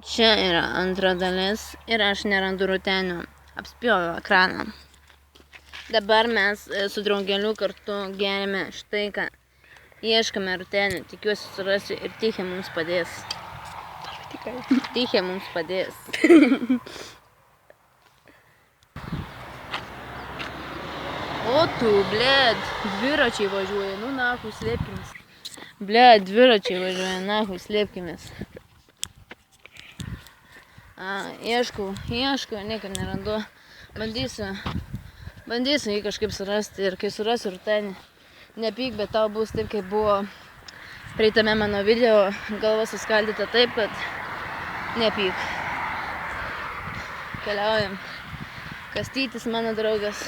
Čia yra antra dalis ir aš nerandu rutenių. Apspjoviau ekraną. Dabar mes su draugeliu kartu gerime štai ką. Ieškame rutenių. Tikiuosi surasiu ir Tichė mums padės. Tichė mums padės. O tu, blėd, dviračiai važiuoja. Nu, nahui, slėpkimės. Blėd, dviračiai važiuoja. Nahui, slėpkimės. Ieškau, niekam nerandu. Bandysiu jį kažkaip surasti ir kai surasiu rutenį, nepyk, bet tau bus taip, kaip buvo praeitame mano video, galva suskaldyta taip, kad nepyk. Keliaujam. Kastytis mano draugas,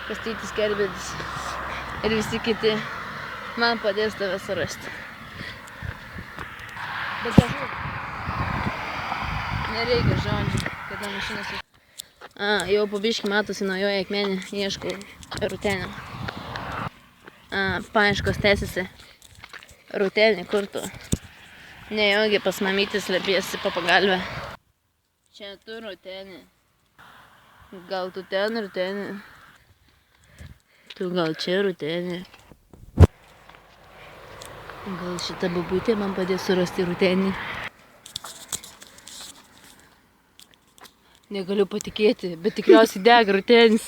Kastytis Kerbedis ir visi kiti man padės tave surasti. Bet dažnai. Nereikia žodžių, kada mašinas... Jau po biškį matosi naujoji akmenė, ieškau rutenio. Paieškos tęsiasi. Rutenį, kur tu? Nejaugi pas mamytį slėpiesi po pagalvę. Čia tu rutenį. Gal tu ten rutenį? Tu gal čia rutenį? Gal šita babutė man padės surasti rutenį? Negaliu patikėti, bet tikriausiai dega rutenis.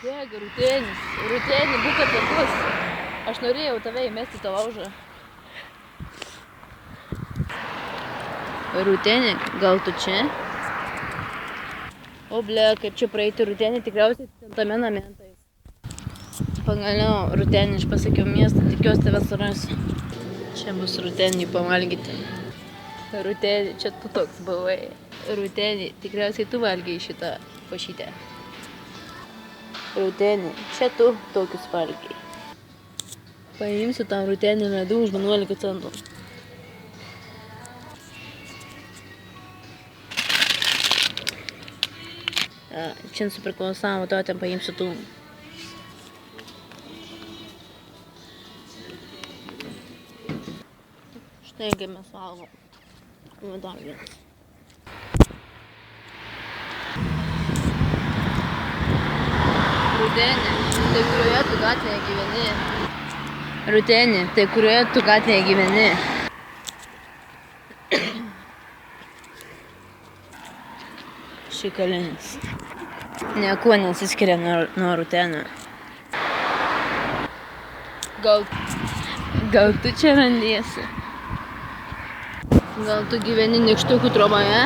Dega rutenis. Rutenį, būk atsargus. Aš norėjau tave įmesti tą laužą. Rutenį, gal tu čia? O ble, kaip čia praeiti rutenį, tikriausiai tame name. Pagaliau, rutenį, aš pasakiau miestą, tikiuosi tave surasiu. Čia bus rutenį pavalgyti. Rutenį, čia tu toks buvai. Rutenį, tikriausiai tu valgiai šitą košytę. Rutenį, čia tu tokius valgiai. Paimsiu tą rutenį ledų už 11 centų. Čia nusipirkau savo, to ten paimsiu tų. Štai kaip mes valgom. Dar vienas. Rutenį, tai kurioje tu gatvėje gyveni? Rutenį, tai kurioje tu gatvėje gyveni? Šikalinis. Niekuo nesiskiria nuo rutenio. Gal tu čia randiesi? Gal tu gyveni Nykštukų troboje?